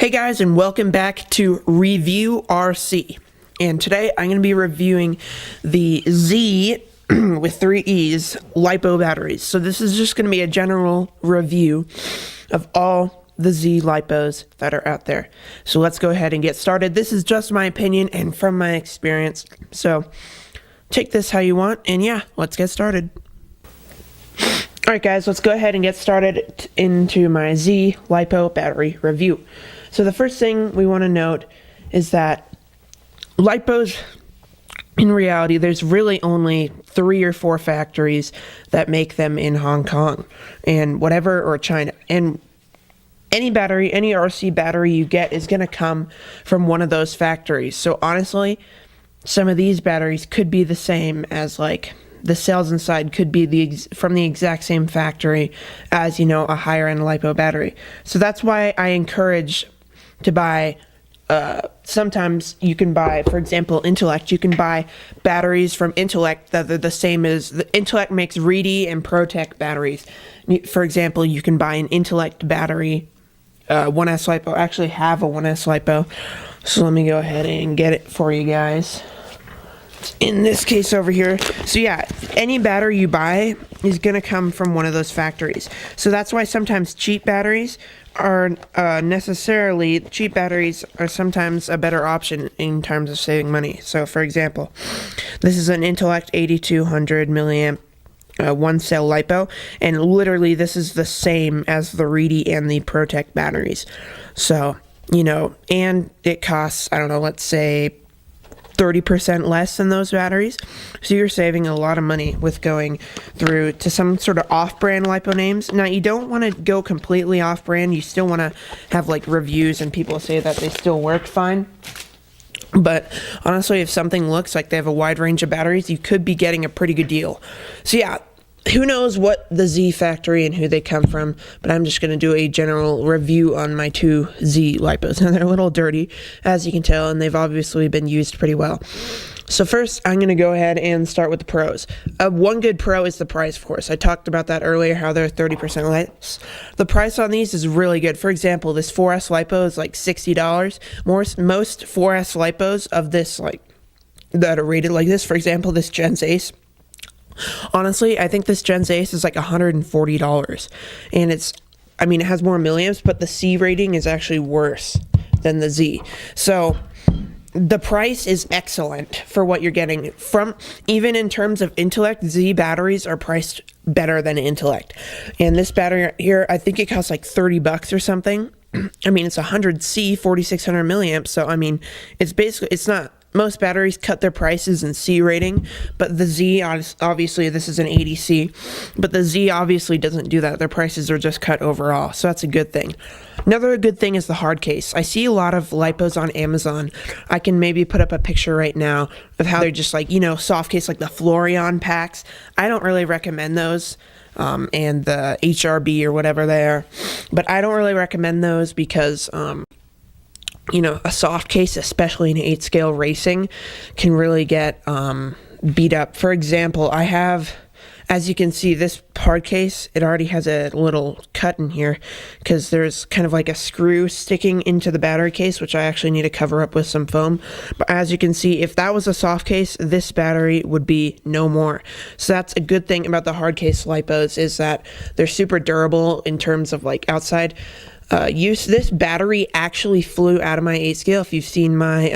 Hey guys, and welcome back to Review RC. And today I'm going to be reviewing the Zeee with 3 E's Lipo batteries. So this is just going to be a general review of all the Zeee Lipos that are out there. So let's go ahead and get started. This is just my opinion and from my experience. So take this how you want, and yeah, let's get started. Alright guys, let's go ahead and get started into my Zeee Lipo battery review. So the first thing we want to note is that Lipos, in reality, there's really only 3 or 4 factories that make them in Hong Kong and whatever, or China. And any battery, any RC battery you get is going to come from one of those factories. So honestly, some of these batteries could be the same as, like, the cells inside could be from the exact same factory as, you know, a higher end Lipo battery. So that's why I encourage to buy, sometimes you can buy, for example, Intellect. You can buy batteries from Intellect that are the same as, the Intellect makes Reedy and ProTech batteries. For example, you can buy an Intellect battery, 1S Lipo. I actually have a 1S Lipo, so let me go ahead and get it for you guys. In this case over here. So yeah, any battery you buy is going to come from one of those factories. So that's why sometimes cheap batteries are sometimes a better option in terms of saving money. So for example, this is an Intellect 8200 milliamp 1-cell Lipo, and literally this is the same as the Reedy and the ProTech batteries. So, you know, and it costs, I don't know, let's say 30% less than those batteries. So you're saving a lot of money with going through to some sort of off-brand Lipo names. Now, you don't want to go completely off-brand. You still want to have, like, reviews and people say that they still work fine. But honestly, if something looks like they have a wide range of batteries, you could be getting a pretty good deal. So yeah, who knows what the Zeee factory and who they come from, but I'm just going to do a general review on my 2 Zeee Lipos. Now, they're a little dirty, as you can tell, and they've obviously been used pretty well. So first, I'm going to go ahead and start with the pros. One good pro is the price, of course. I talked about that earlier, how they're 30% less. The price on these is really good. For example, this 4S Lipo is like $60. Most 4S Lipos of this, like, that are rated like this, for example, this Gen's Ace, honestly, I think this Gen's Ace is like $140, and it's, I mean, it has more milliamps, but the C rating is actually worse than the Zeee. So the price is excellent for what you're getting from, even in terms of Intellect. Zeee batteries are priced better than Intellect, and this battery here, I think it costs like $30 or something. I mean, it's 100C, 4600 milliamps, so I mean, it's basically, it's not, most batteries cut their prices in C rating, but the Zeee, obviously this is an 80C, but the Zeee obviously doesn't do that. Their prices are just cut overall, so that's a good thing. Another good thing is the hard case. I see a lot of Lipos on Amazon. I can maybe put up a picture right now of how they're just, like, you know, soft case, like the Florian packs. I don't really recommend those. And the HRB or whatever they are, but I don't really recommend those because, you know, a soft case, especially in 8-scale racing, can really get beat up. For example, I have, as you can see, this hard case, it already has a little cut in here because there's kind of like a screw sticking into the battery case, which I actually need to cover up with some foam. But as you can see, if that was a soft case, this battery would be no more. So that's a good thing about the hard case Lipos, is that they're super durable in terms of, like, outside use. This battery actually flew out of my 8-scale. If you've seen my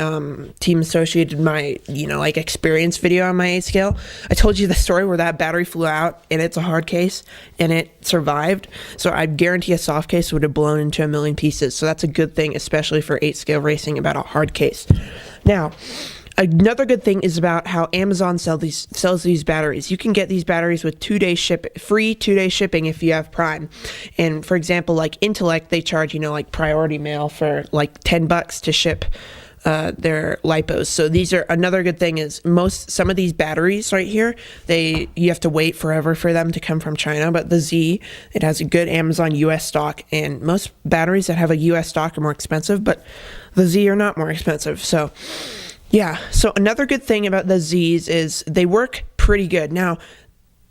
Team Associated, my, you know, like, experience video on my 8-scale, I told you the story where that battery flew out and it's a hard case and it survived. So I guarantee a soft case would have blown into a million pieces. So that's a good thing, especially for 8-scale racing, about a hard case. Now, another good thing is about how Amazon sells these batteries. You can get these batteries with free 2-day shipping if you have Prime. And for example, like Intellect, they charge, you know, like priority mail for like $10 to ship their Lipos. So these are, another good thing is some of these batteries right here, you have to wait forever for them to come from China. But the Zeee, it has a good Amazon US stock, and most batteries that have a US stock are more expensive, but the Zeee are not more expensive. So yeah, so another good thing about the Zees is they work pretty good. Now,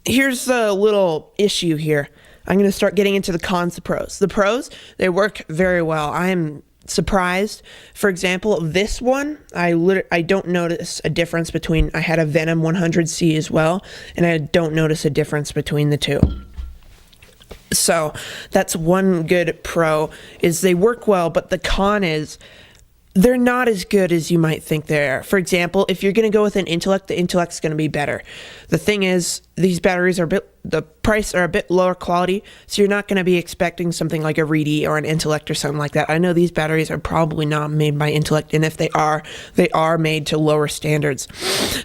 here's the little issue here. I'm going to start getting into the cons, the pros. The pros, they work very well. I am surprised. For example, this one, I don't notice a difference between, I had a Venom 100C as well, and I don't notice a difference between the two. So that's one good pro, is they work well, but the con is they're not as good as you might think they are. For example, if you're going to go with an Intellect, the Intellect's going to be better. The thing is, these batteries are the price are a bit lower quality, so you're not going to be expecting something like a Reedy or an Intellect or something like that. I know these batteries are probably not made by Intellect, and if they are made to lower standards.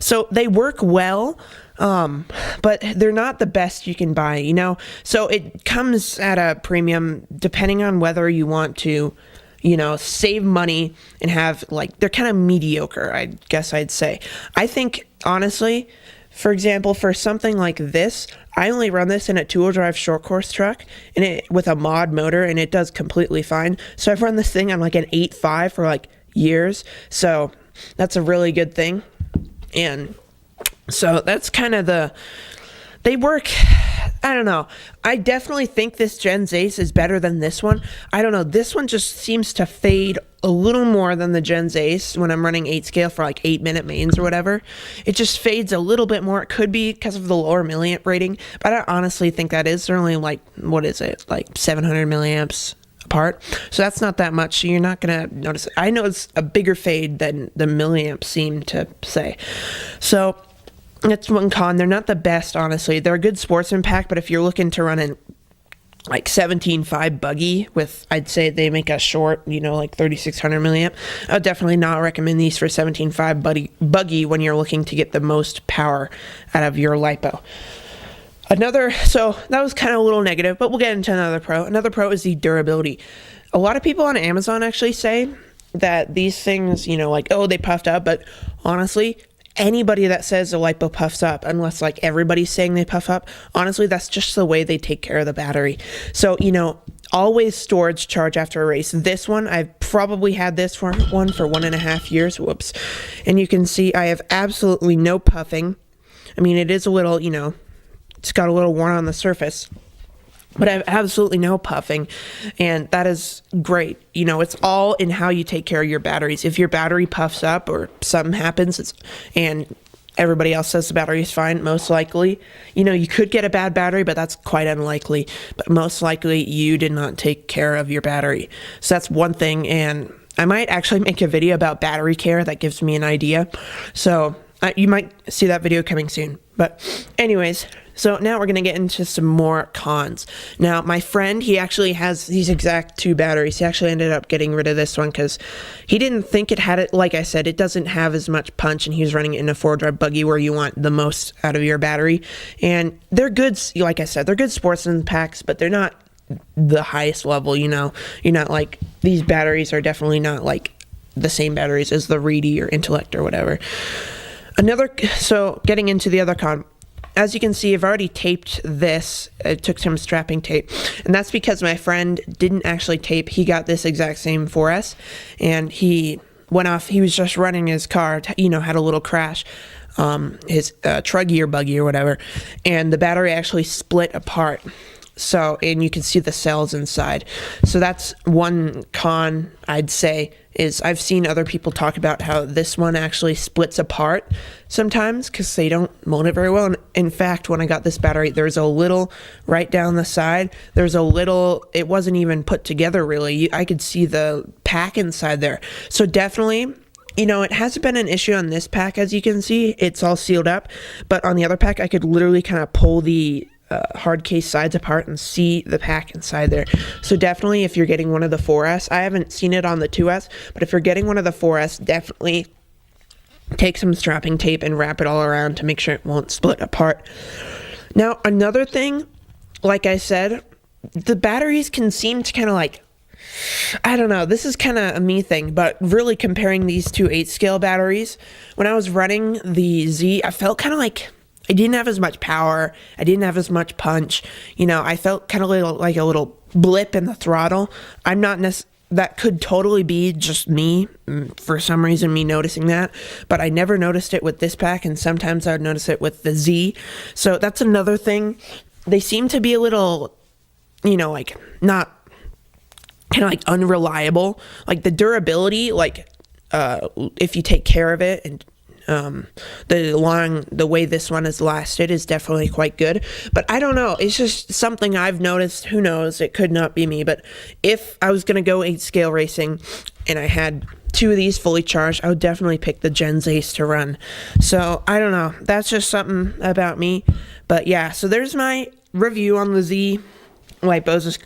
So they work well, but they're not the best you can buy, you know? So it comes at a premium depending on whether you want to, you know, save money and have, like, they're kind of mediocre, I guess I'd say. I think, honestly, for example, for something like this, I only run this in a 2-wheel drive short course truck and with a mod motor, and it does completely fine. So I've run this thing on like an 8.5 for like years. So that's a really good thing. And so that's kind of they work. I don't know. I definitely think this Gen Zeee is better than this one. I don't know. This one just seems to fade a little more than the Gen Zeee when I'm running 8 scale for like 8-minute mains or whatever. It just fades a little bit more. It could be because of the lower milliamp rating, but I honestly think that is. They're only like, what is it? Like 700 milliamps apart. So that's not that much. So you're not going to notice it. I know it's a bigger fade than the milliamps seem to say. So that's one con. They're not the best, honestly. They're a good sportsman pack, but if you're looking to run in like 17.5 buggy with, I'd say they make a short, you know, like 3600 milliamp, I would definitely not recommend these for 17.5 buggy when you're looking to get the most power out of your Lipo. So that was kind of a little negative, but we'll get into another pro. Another pro is the durability. A lot of people on Amazon actually say that these things, you know, like, oh, they puffed up, but honestly, anybody that says the Lipo puffs up, unless like everybody's saying they puff up, honestly, that's just the way they take care of the battery. So, you know, always storage charge after a race. This one, I've probably had this one for 1.5 years. Whoops. And you can see I have absolutely no puffing. I mean, it is a little, you know, it's got a little worn on the surface, but I have absolutely no puffing, and that is great. You know, it's all in how you take care of your batteries. If your battery puffs up or something happens and everybody else says the battery is fine, most likely, you know, you could get a bad battery, but that's quite unlikely. But most likely you did not take care of your battery. So that's one thing, and I might actually make a video about battery care that gives me an idea. So you might see that video coming soon. But anyways, so now we're going to get into some more cons. Now, my friend, he actually has these exact 2 batteries. He actually ended up getting rid of this one because he didn't think it had it. Like I said, it doesn't have as much punch, and he was running it in a 4-drive buggy where you want the most out of your battery. And they're good, like I said, they're good sportsman packs, but they're not the highest level, you know. You're not like, these batteries are definitely not like the same batteries as the Reedy or Intellect or whatever. So getting into the other con, as you can see, I've already taped this. I took some strapping tape, and that's because my friend didn't actually tape. He got this exact same 4S, and he went off. He was just running his car, you know, had a little crash, his truggy or buggy or whatever, and the battery actually split apart. So, and you can see the cells inside. So that's one con, I'd say, is I've seen other people talk about how this one actually splits apart sometimes because they don't mold it very well. And in fact, when I got this battery, there's a little right down the side. There's a little, it wasn't even put together really. I could see the pack inside there. So definitely, you know, it hasn't been an issue on this pack, as you can see. It's all sealed up. But on the other pack, I could literally kind of pull the hard case sides apart and see the pack inside there. So definitely, if you're getting one of the 4S, I haven't seen it on the 2S, but if you're getting one of the 4S, definitely take some strapping tape and wrap it all around to make sure it won't split apart. Now, another thing, like I said, the batteries can seem to kind of like, I don't know, this is kind of a me thing, but really comparing these two 8-scale batteries, when I was running the Zeee, I felt kind of like I didn't have as much power. I didn't have as much punch. You know, I felt kind of like a little blip in the throttle. I'm not that could totally be just me, for some reason, me noticing that. But I never noticed it with this pack, and sometimes I would notice it with the Zeee. So that's another thing. They seem to be a little, you know, like not kind of like unreliable. Like the durability, like if you take care of it, and the way this one has lasted is definitely quite good. But I don't know, it's just something I've noticed. Who knows, it could not be me. But if I was gonna go 8 scale racing and I had 2 of these fully charged, I would definitely pick the Gen Zees to run. So I don't know, that's just something about me. But yeah, so there's my review on the Zeee Lipos. It's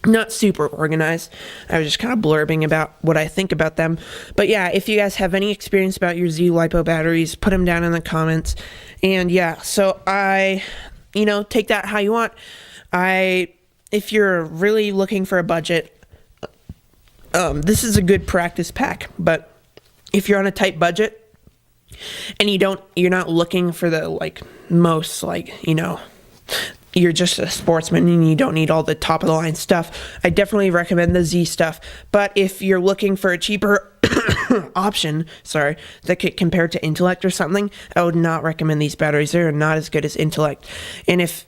not super organized. I was just kind of blurbing about what I think about them. But yeah, if you guys have any experience about your Zeee Lipo batteries, put them down in the comments. And yeah, so take that how you want. If you're really looking for a budget, this is a good practice pack. But if you're on a tight budget and you're not looking for the most you're just a sportsman and you don't need all the top of the line stuff, I definitely recommend the Zeee stuff. But if you're looking for a cheaper option, that could compare to Intellect or something, I would not recommend these batteries. They're not as good as Intellect. And if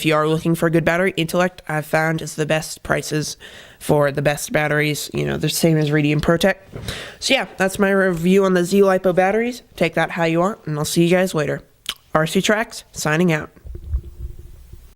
you are looking for a good battery, Intellect I've found is the best prices for the best batteries. They're the same as Radiant Protect. So yeah, that's my review on the Zeee Lipo batteries. Take that how you want, and I'll see you guys later. RC Tracks signing out.